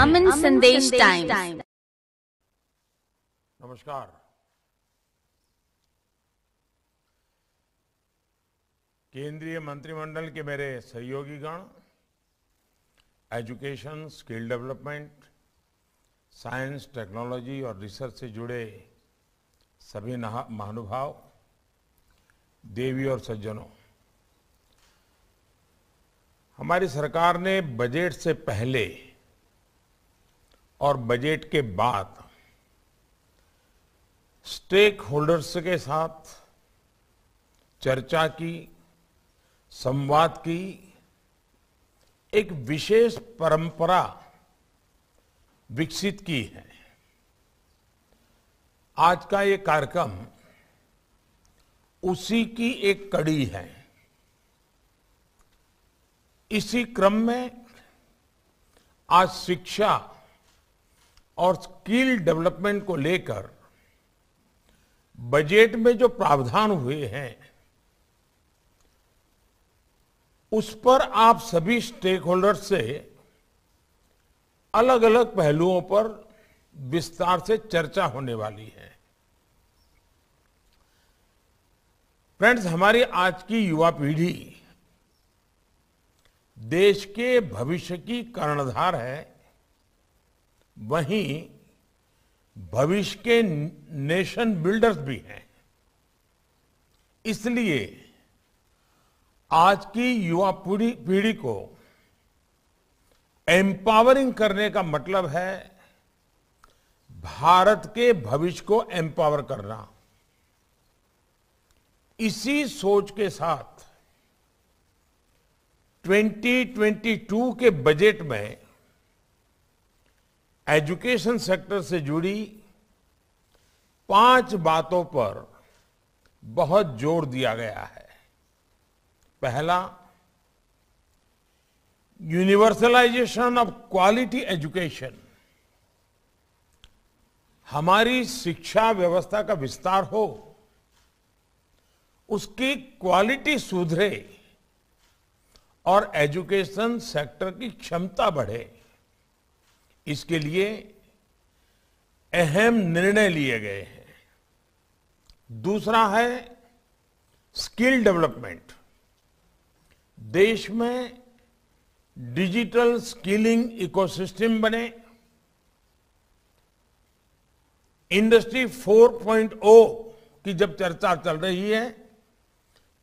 अमन संदेश टाइम्स। नमस्कार। केंद्रीय मंत्रिमंडल के मेरे सहयोगीगण, education, skill development, science, technology और रिसर्च से जुड़े सभी महानुभाव, देवी और सज्जनों, हमारी सरकार ने बजट से पहले और बजट के बाद स्टेक होल्डर्स के साथ चर्चा की, संवाद की, एक विशेष परंपरा विकसित की है। आज का ये कार्यक्रम उसी की एक कड़ी है। इसी क्रम में आज शिक्षा और स्किल डेवलपमेंट को लेकर बजट में जो प्रावधान हुए हैं, उस पर आप सभी स्टेक होल्डर्स से अलग अलग पहलुओं पर विस्तार से चर्चा होने वाली है। फ्रेंड्स, हमारी आज की युवा पीढ़ी देश के भविष्य की कर्णधार है, वहीं भविष्य के नेशन बिल्डर्स भी हैं। इसलिए आज की युवा पीढ़ी को एम्पावरिंग करने का मतलब है भारत के भविष्य को एम्पावर करना। इसी सोच के साथ 2022 के बजट में एजुकेशन सेक्टर से जुड़ी 5 बातों पर बहुत जोर दिया गया है। पहला, यूनिवर्सलाइजेशन ऑफ क्वालिटी एजुकेशन। हमारी शिक्षा व्यवस्था का विस्तार हो, उसकी क्वालिटी सुधरे और एजुकेशन सेक्टर की क्षमता बढ़े, इसके लिए अहम निर्णय लिए गए हैं। दूसरा है स्किल डेवलपमेंट। देश में डिजिटल स्किलिंग इकोसिस्टम बने, इंडस्ट्री 4.0 की जब चर्चा चल रही है,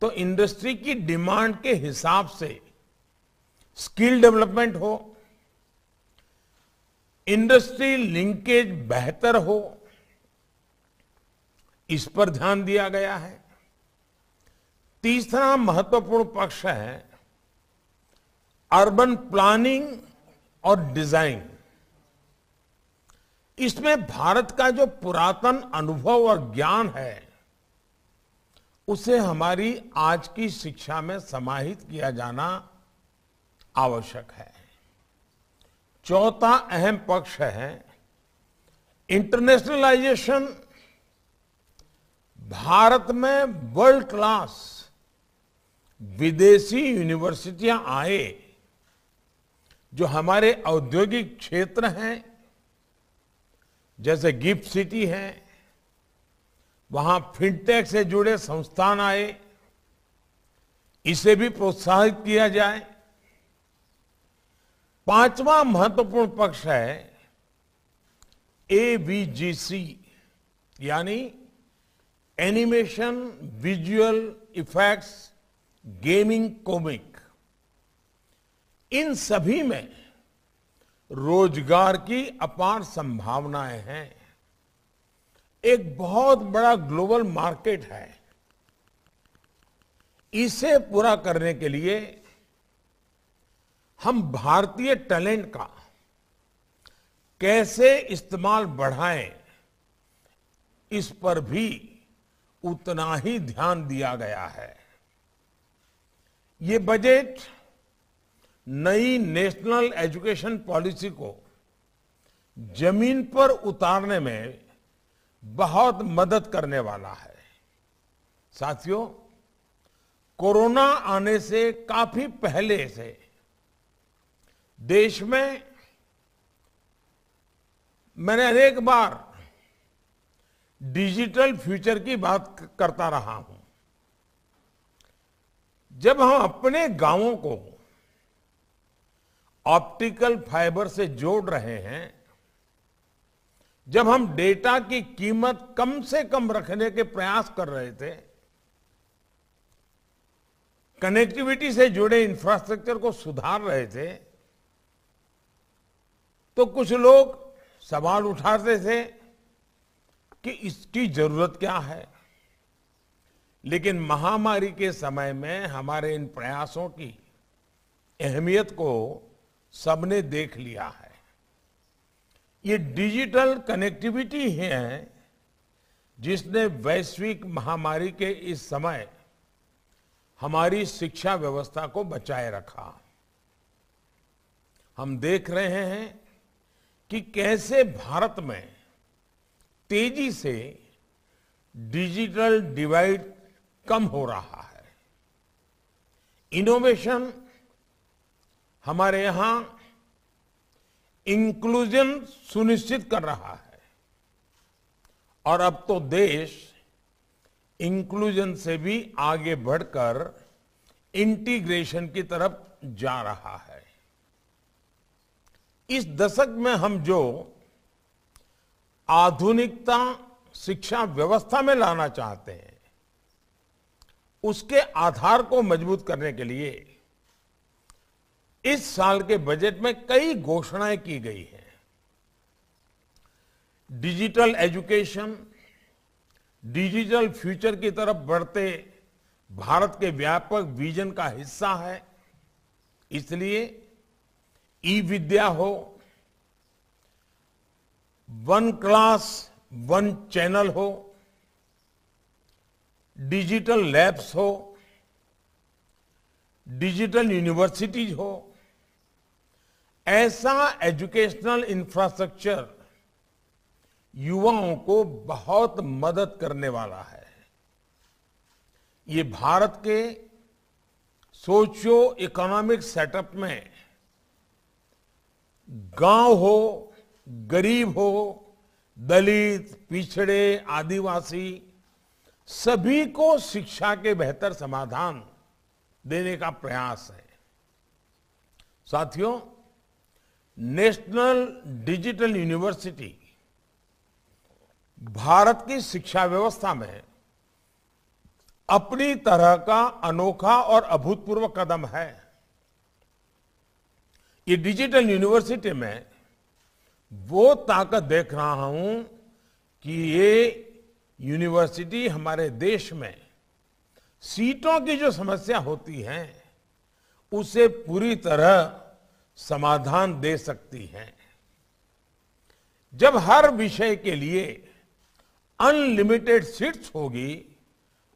तो इंडस्ट्री की डिमांड के हिसाब से स्किल डेवलपमेंट हो, इंडस्ट्री लिंकेज बेहतर हो, इस पर ध्यान दिया गया है। तीसरा महत्वपूर्ण पक्ष है अर्बन प्लानिंग और डिजाइन। इसमें भारत का जो पुरातन अनुभव और ज्ञान है, उसे हमारी आज की शिक्षा में समाहित किया जाना आवश्यक है। चौथा अहम पक्ष है इंटरनेशनलाइजेशन। भारत में वर्ल्ड क्लास विदेशी यूनिवर्सिटियां आए, जो हमारे औद्योगिक क्षेत्र हैं, जैसे गिफ्ट सिटी है, वहां फिनटेक से जुड़े संस्थान आए, इसे भी प्रोत्साहित किया जाए। पांचवा महत्वपूर्ण पक्ष है एवीजीसी, यानी animation, visual effects, gaming, comic. इन सभी में रोजगार की अपार संभावनाएं हैं। एक बहुत बड़ा ग्लोबल मार्केट है। इसे पूरा करने के लिए हम भारतीय टैलेंट का कैसे इस्तेमाल बढ़ाएं, इस पर भी उतना ही ध्यान दिया गया है। ये बजट नई नेशनल एजुकेशन पॉलिसी को जमीन पर उतारने में बहुत मदद करने वाला है। साथियों, कोरोना आने से काफी पहले से देश में मैंने अनेक बार डिजिटल फ्यूचर की बात करता रहा हूं। जब हम अपने गांवों को ऑप्टिकल फाइबर से जोड़ रहे हैं, जब हम डेटा की कीमत कम से कम रखने के प्रयास कर रहे थे, कनेक्टिविटी से जुड़े इंफ्रास्ट्रक्चर को सुधार रहे थे, तो कुछ लोग सवाल उठाते थे कि इसकी जरूरत क्या है। लेकिन महामारी के समय में हमारे इन प्रयासों की अहमियत को सबने देख लिया है। ये डिजिटल कनेक्टिविटी है जिसने वैश्विक महामारी के इस समय हमारी शिक्षा व्यवस्था को बचाए रखा। हम देख रहे हैं कि कैसे भारत में तेजी से डिजिटल डिवाइड कम हो रहा है। इनोवेशन हमारे यहां इंक्लूजन सुनिश्चित कर रहा है और अब तो देश इंक्लूजन से भी आगे बढ़कर इंटीग्रेशन की तरफ जा रहा है। इस दशक में हम जो आधुनिकता शिक्षा व्यवस्था में लाना चाहते हैं, उसके आधार को मजबूत करने के लिए इस साल के बजट में कई घोषणाएं की गई हैं। डिजिटल एजुकेशन डिजिटल फ्यूचर की तरफ बढ़ते भारत के व्यापक विजन का हिस्सा है। इसलिए ई विद्या हो, वन क्लास वन चैनल हो, डिजिटल लैब्स हो, डिजिटल यूनिवर्सिटीज हो, ऐसा एजुकेशनल इंफ्रास्ट्रक्चर युवाओं को बहुत मदद करने वाला है। ये भारत के सोशियो इकोनॉमिक सेटअप में गांव हो, गरीब हो, दलित, पिछड़े, आदिवासी सभी को शिक्षा के बेहतर समाधान देने का प्रयास है। साथियों, नेशनल डिजिटल यूनिवर्सिटी भारत की शिक्षा व्यवस्था में अपनी तरह का अनोखा और अभूतपूर्व कदम है। ये डिजिटल यूनिवर्सिटी में वो ताकत देख रहा हूं कि ये यूनिवर्सिटी हमारे देश में सीटों की जो समस्या होती है उसे पूरी तरह समाधान दे सकती है। जब हर विषय के लिए अनलिमिटेड सीट्स होगी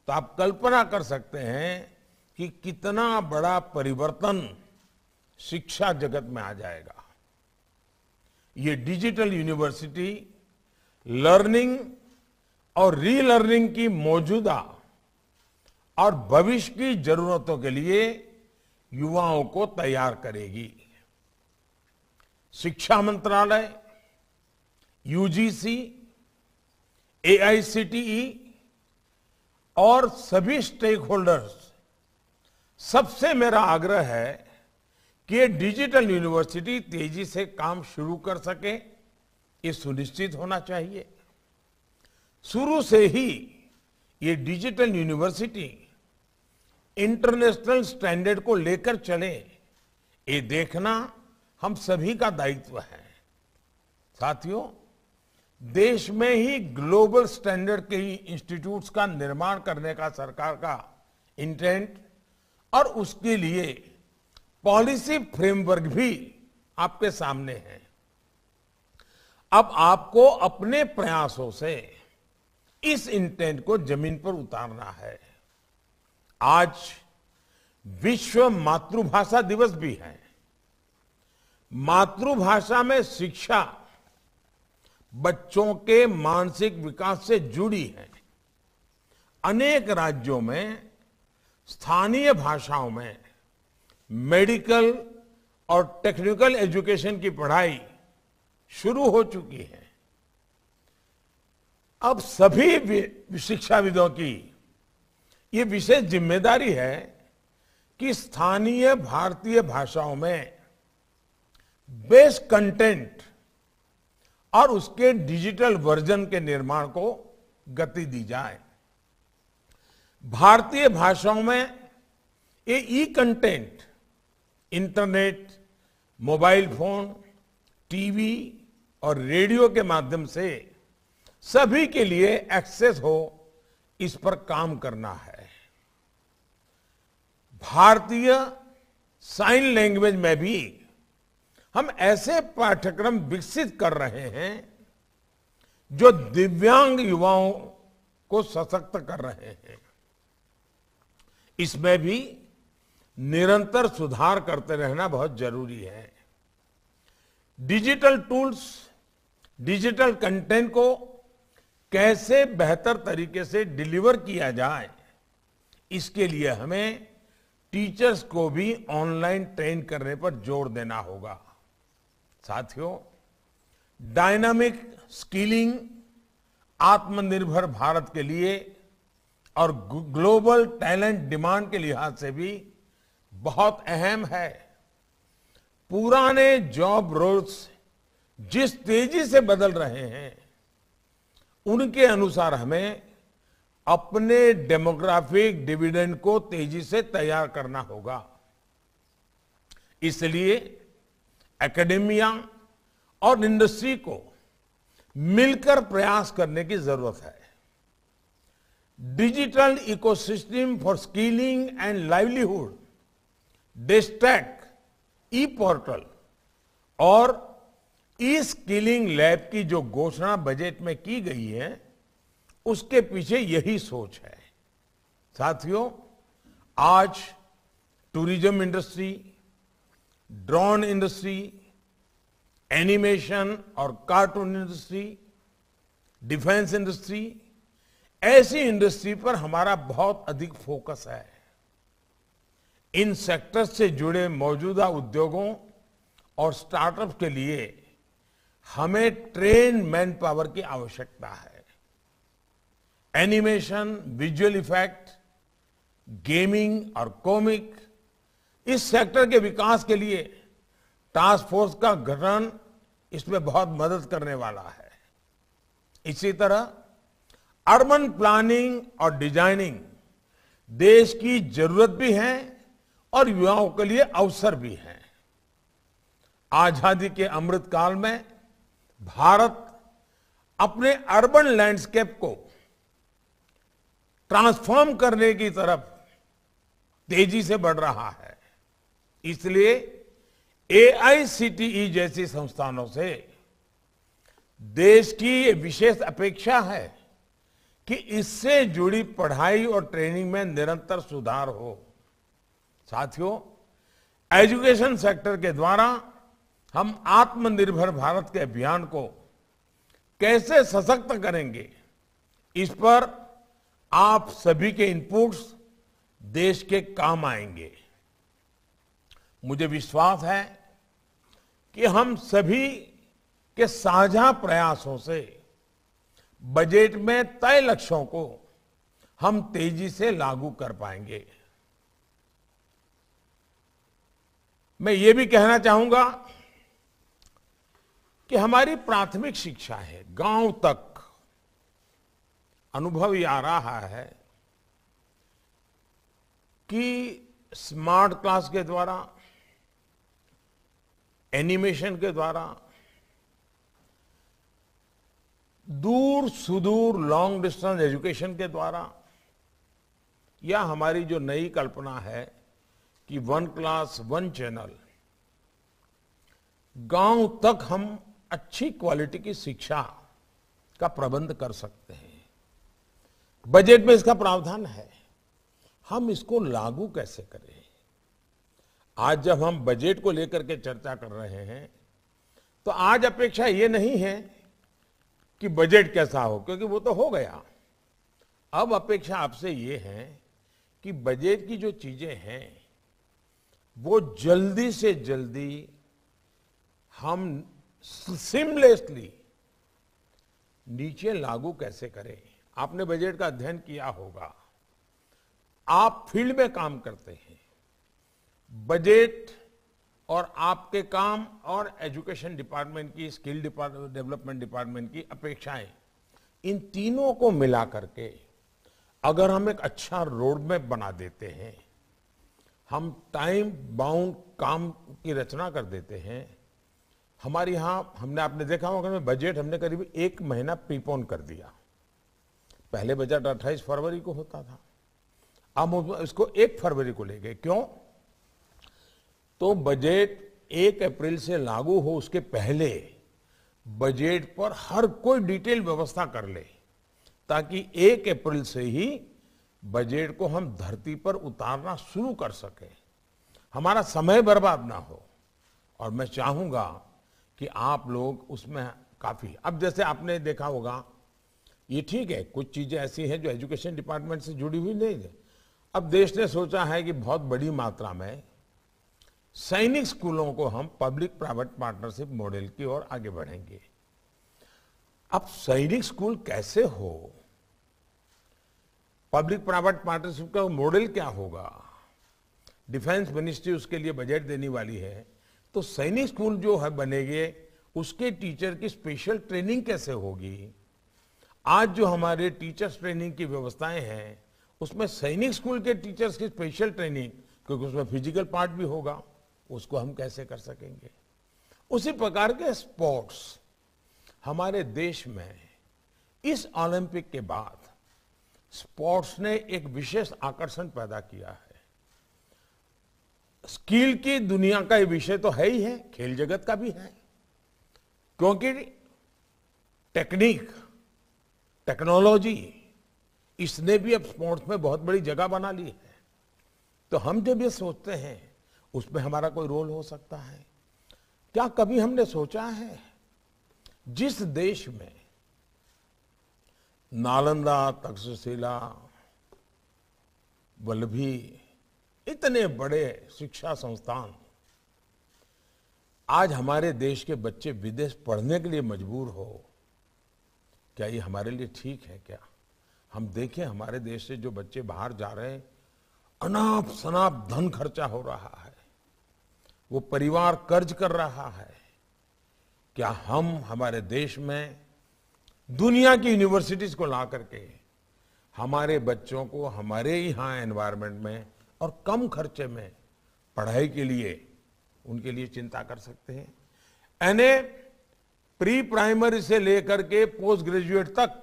तो आप कल्पना कर सकते हैं कि कितना बड़ा परिवर्तन शिक्षा जगत में आ जाएगा। ये डिजिटल यूनिवर्सिटी लर्निंग और रीलर्निंग की मौजूदा और भविष्य की जरूरतों के लिए युवाओं को तैयार करेगी। शिक्षा मंत्रालय, यूजीसी, एआईसीटीई और सभी स्टेक होल्डर्स, सबसे मेरा आग्रह है कि ये डिजिटल यूनिवर्सिटी तेजी से काम शुरू कर सके। ये सुनिश्चित होना चाहिए। शुरू से ही ये डिजिटल यूनिवर्सिटी इंटरनेशनल स्टैंडर्ड को लेकर चले, ये देखना हम सभी का दायित्व है। साथियों, देश में ही ग्लोबल स्टैंडर्ड के इंस्टीट्यूट्स का निर्माण करने का सरकार का इंटेंट और उसके लिए पॉलिसी फ्रेमवर्क भी आपके सामने है। अब आपको अपने प्रयासों से इस इंटेंट को जमीन पर उतारना है। आज विश्व मातृभाषा दिवस भी है। मातृभाषा में शिक्षा बच्चों के मानसिक विकास से जुड़ी है। अनेक राज्यों में स्थानीय भाषाओं में मेडिकल और टेक्निकल एजुकेशन की पढ़ाई शुरू हो चुकी है। अब सभी शिक्षाविदों की ये विशेष जिम्मेदारी है कि स्थानीय भारतीय भाषाओं में बेस्ट कंटेंट और उसके डिजिटल वर्जन के निर्माण को गति दी जाए। भारतीय भाषाओं में ये e content internet, mobile phone, TV और रेडियो के माध्यम से सभी के लिए एक्सेस हो, इस पर काम करना है। भारतीय साइन लैंग्वेज में भी हम ऐसे पाठ्यक्रम विकसित कर रहे हैं जो दिव्यांग युवाओं को सशक्त कर रहे हैं। इसमें भी निरंतर सुधार करते रहना बहुत जरूरी है। डिजिटल टूल्स, डिजिटल कंटेंट को कैसे बेहतर तरीके से डिलीवर किया जाए, इसके लिए हमें टीचर्स को भी ऑनलाइन ट्रेन करने पर जोर देना होगा। साथियों, डायनामिक स्किलिंग आत्मनिर्भर भारत के लिए और ग्लोबल टैलेंट डिमांड के लिहाज से भी बहुत अहम है। पुराने जॉब रोल्स जिस तेजी से बदल रहे हैं, उनके अनुसार हमें अपने डेमोग्राफिक डिविडेंड को तेजी से तैयार करना होगा। इसलिए एकेडेमिया और इंडस्ट्री को मिलकर प्रयास करने की जरूरत है। Digital ecosystem for skilling and livelihood, DESH Stack, e portal और ई स्किलिंग लैब की जो घोषणा बजट में की गई है, उसके पीछे यही सोच है। साथियों, आज tourism industry, drone industry, animation और कार्टून इंडस्ट्री, डिफेंस इंडस्ट्री, ऐसी इंडस्ट्री पर हमारा बहुत अधिक फोकस है। इन सेक्टर्स से जुड़े मौजूदा उद्योगों और स्टार्टअप के लिए हमें ट्रेन मैन पावर की आवश्यकता है। एनिमेशन, विजुअल इफेक्ट, गेमिंग और कॉमिक, इस सेक्टर के विकास के लिए टास्क फोर्स का गठन इसमें बहुत मदद करने वाला है। इसी तरह अर्बन प्लानिंग और डिजाइनिंग देश की जरूरत भी है और युवाओं के लिए अवसर भी है। आजादी के अमृत काल में भारत अपने अर्बन लैंडस्केप को ट्रांसफॉर्म करने की तरफ तेजी से बढ़ रहा है। इसलिए AICTE जैसी संस्थानों से देश की ये विशेष अपेक्षा है कि इससे जुड़ी पढ़ाई और ट्रेनिंग में निरंतर सुधार हो। साथियों, एजुकेशन सेक्टर के द्वारा हम आत्मनिर्भर भारत के अभियान को कैसे सशक्त करेंगे, इस पर आप सभी के इनपुट्स देश के काम आएंगे। मुझे विश्वास है कि हम सभी के साझा प्रयासों से बजट में तय लक्ष्यों को हम तेजी से लागू कर पाएंगे। मैं ये भी कहना चाहूंगा कि हमारी प्राथमिक शिक्षा है, गांव तक अनुभव ये आ रहा है कि स्मार्ट क्लास के द्वारा, एनिमेशन के द्वारा, दूर सुदूर लॉन्ग डिस्टेंस एजुकेशन के द्वारा, या हमारी जो नई कल्पना है कि 1 क्लास 1 चैनल, गांव तक हम अच्छी क्वालिटी की शिक्षा का प्रबंध कर सकते हैं। बजट में इसका प्रावधान है, हम इसको लागू कैसे करें। आज जब हम बजट को लेकर के चर्चा कर रहे हैं, तो आज अपेक्षा ये नहीं है कि बजट कैसा हो, क्योंकि वो तो हो गया। अब अपेक्षा आपसे ये है कि बजट की जो चीजें हैं वो जल्दी से जल्दी हम सीमलेसली नीचे लागू कैसे करें। आपने बजट का अध्ययन किया होगा, आप फील्ड में काम करते हैं, बजट और आपके काम और एजुकेशन डिपार्टमेंट की, स्किल डेवलपमेंट डिपार्टमेंट की अपेक्षाएं, इन तीनों को मिला करके अगर हम एक अच्छा रोड मैप बना देते हैं, हम टाइम बाउंड काम की रचना कर देते हैं। हमारे यहाँ आपने देखा होगा, बजट हमने करीब 1 महीना प्रीपोन कर दिया। पहले बजट 28 फरवरी को होता था, अब इसको 1 फरवरी को ले गए। क्यों? तो बजट 1 अप्रैल से लागू हो उसके पहले बजट पर हर कोई डिटेल व्यवस्था कर ले, ताकि 1 अप्रैल से ही बजट को हम धरती पर उतारना शुरू कर सके, हमारा समय बर्बाद ना हो। और मैं चाहूंगा कि आप लोग उसमें काफी, अब जैसे आपने देखा होगा, ये ठीक है, कुछ चीजें ऐसी हैं जो एजुकेशन डिपार्टमेंट से जुड़ी हुई नहीं है। अब देश ने सोचा है कि बहुत बड़ी मात्रा में सैनिक स्कूलों को हम पब्लिक प्राइवेट पार्टनरशिप मॉडल की ओर आगे बढ़ेंगे। अब सैनिक स्कूल कैसे हो, पब्लिक प्राइवेट पार्टनरशिप का मॉडल क्या होगा, डिफेंस मिनिस्ट्री उसके लिए बजट देने वाली है। तो सैनिक स्कूल जो है बनेंगे, उसके टीचर की स्पेशल ट्रेनिंग कैसे होगी। आज जो हमारे टीचर्स ट्रेनिंग की व्यवस्थाएं हैं, उसमें सैनिक स्कूल के टीचर्स की स्पेशल ट्रेनिंग, क्योंकि उसमें फिजिकल पार्ट भी होगा, उसको हम कैसे कर सकेंगे। उसी प्रकार के स्पोर्ट्स हमारे देश में इस ओलंपिक के बाद स्पोर्ट्स ने एक विशेष आकर्षण पैदा किया है। स्किल की दुनिया का ये विषय तो है ही है, खेल जगत का भी है, क्योंकि टेक्नोलॉजी इसने भी अब स्पोर्ट्स में बहुत बड़ी जगह बना ली है। तो हम जब ये सोचते हैं उसमें हमारा कोई रोल हो सकता है क्या? कभी हमने सोचा है जिस देश में नालंदा, तक्षशिला, वल्लभी, इतने बड़े शिक्षा संस्थान, आज हमारे देश के बच्चे विदेश पढ़ने के लिए मजबूर हो, क्या ये हमारे लिए ठीक है क्या? हम देखें हमारे देश से जो बच्चे बाहर जा रहे हैं, अनाप शनाप धन खर्चा हो रहा है, वो परिवार कर्ज कर रहा है। क्या हम हमारे देश में दुनिया की यूनिवर्सिटीज को ला करके हमारे बच्चों को हमारे यहाँ एनवायरनमेंट में और कम खर्चे में पढ़ाई के लिए उनके लिए चिंता कर सकते हैं? यानी प्री प्राइमरी से लेकर के पोस्ट ग्रेजुएट तक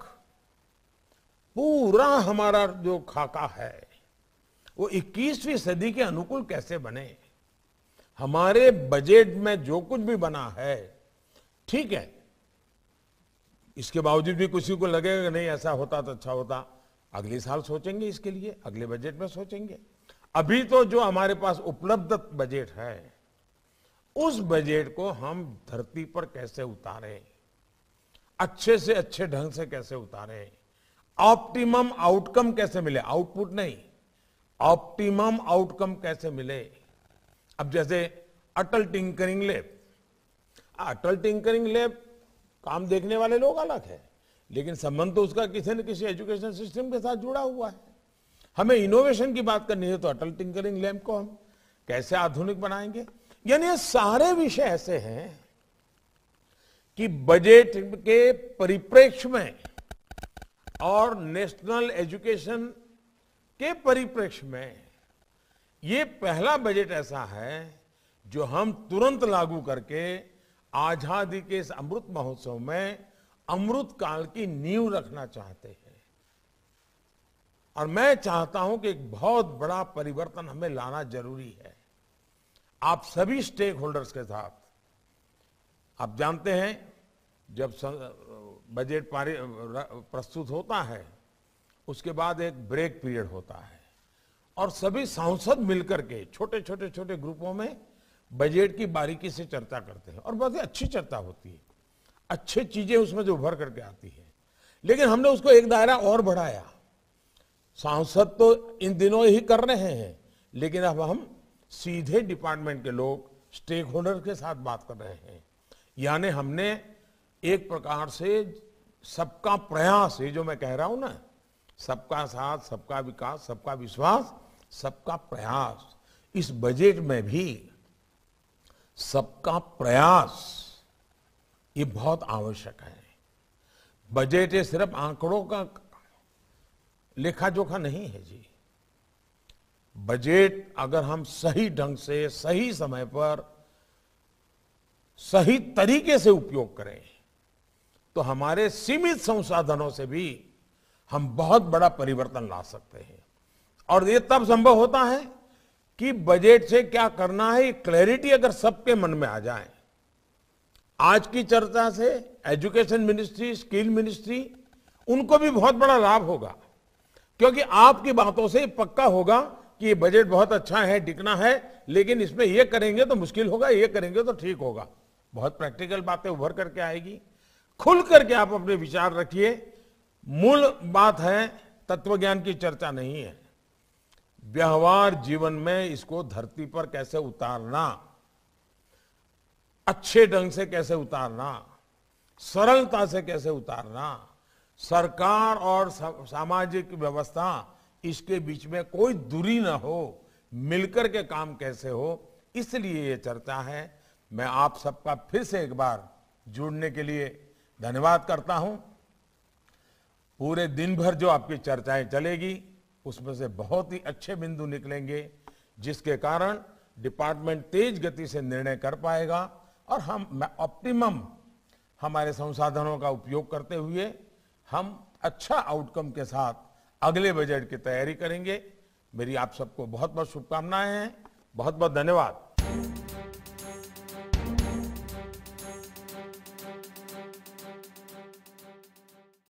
पूरा हमारा जो खाका है वो 21वीं सदी के अनुकूल कैसे बने। हमारे बजट में जो कुछ भी बना है ठीक है, इसके बावजूद भी किसी को लगेगा नहीं ऐसा होता तो अच्छा होता, अगले साल सोचेंगे, इसके लिए अगले बजट में सोचेंगे। अभी तो जो हमारे पास उपलब्ध बजट है, उस बजट को हम धरती पर कैसे उतारें, अच्छे से अच्छे ढंग से कैसे उतारें, ऑप्टिमम आउटकम कैसे मिले, आउटपुट नहीं, ऑप्टिमम आउटकम कैसे मिले। अब जैसे अटल टिंकरिंग लैब, अटल टिंकरिंग लैब काम देखने वाले लोग अलग है, लेकिन संबंध तो उसका किसी न किसी एजुकेशन सिस्टम के साथ जुड़ा हुआ है। हमें इनोवेशन की बात करनी है तो अटल टिंकरिंग लैब को हम कैसे आधुनिक बनाएंगे। यानी ये सारे विषय ऐसे हैं कि बजट के परिप्रेक्ष्य में और नेशनल एजुकेशन के परिप्रेक्ष्य में ये पहला बजट ऐसा है जो हम तुरंत लागू करके आजादी के इस अमृत महोत्सव में अमृत काल की नींव रखना चाहते हैं। और मैं चाहता हूं कि एक बहुत बड़ा परिवर्तन हमें लाना जरूरी है, आप सभी स्टेक होल्डर्स के साथ। आप जानते हैं जब बजट प्रस्तुत होता है उसके बाद एक ब्रेक पीरियड होता है और सभी सांसद मिलकर के छोटे छोटे ग्रुपों में बजट की बारीकी से चर्चा करते हैं और बहुत ही अच्छी चर्चा होती है, अच्छी चीजें उसमें जो उभर करके आती है। लेकिन हमने उसको एक दायरा और बढ़ाया, सांसद तो इन दिनों ही कर रहे हैं, लेकिन अब हम सीधे डिपार्टमेंट के लोग स्टेक होल्डर के साथ बात कर रहे हैं। यानी हमने एक प्रकार से सबका प्रयास, ये जो मैं कह रहा हूं ना, सबका साथ, सबका विकास, सबका विश्वास, सबका प्रयास, इस बजट में भी सबका प्रयास ये बहुत आवश्यक है। बजट ये सिर्फ आंकड़ों का लेखा जोखा नहीं है जी। बजट अगर हम सही ढंग से, सही समय पर, सही तरीके से उपयोग करें तो हमारे सीमित संसाधनों से भी हम बहुत बड़ा परिवर्तन ला सकते हैं। और ये तब संभव होता है कि बजट से क्या करना है ये क्लैरिटी अगर सबके मन में आ जाए। आज की चर्चा से एजुकेशन मिनिस्ट्री, स्किल मिनिस्ट्री, उनको भी बहुत बड़ा लाभ होगा, क्योंकि आपकी बातों से पक्का होगा कि ये बजट बहुत अच्छा है, टिकना है, लेकिन इसमें ये करेंगे तो मुश्किल होगा, ये करेंगे तो ठीक होगा। बहुत प्रैक्टिकल बातें उभर करके आएगी। खुल करके आप अपने विचार रखिए। मूल बात है, तत्वज्ञान की चर्चा नहीं है, व्यवहार जीवन में इसको धरती पर कैसे उतारना, अच्छे ढंग से कैसे उतारना, सरलता से कैसे उतारना, सरकार और सामाजिक व्यवस्था इसके बीच में कोई दूरी ना हो, मिलकर के काम कैसे हो, इसलिए ये चर्चा है। मैं आप सबका फिर से एक बार जुड़ने के लिए धन्यवाद करता हूं। पूरे दिन भर जो आपकी चर्चाएं चलेगी उसमें से बहुत ही अच्छे बिंदु निकलेंगे, जिसके कारण डिपार्टमेंट तेज गति से निर्णय कर पाएगा और हम ऑप्टिमम हमारे संसाधनों का उपयोग करते हुए हम अच्छा आउटकम के साथ अगले बजट की तैयारी करेंगे। मेरी आप सबको बहुत बहुत शुभकामनाएं हैं। बहुत बहुत धन्यवाद।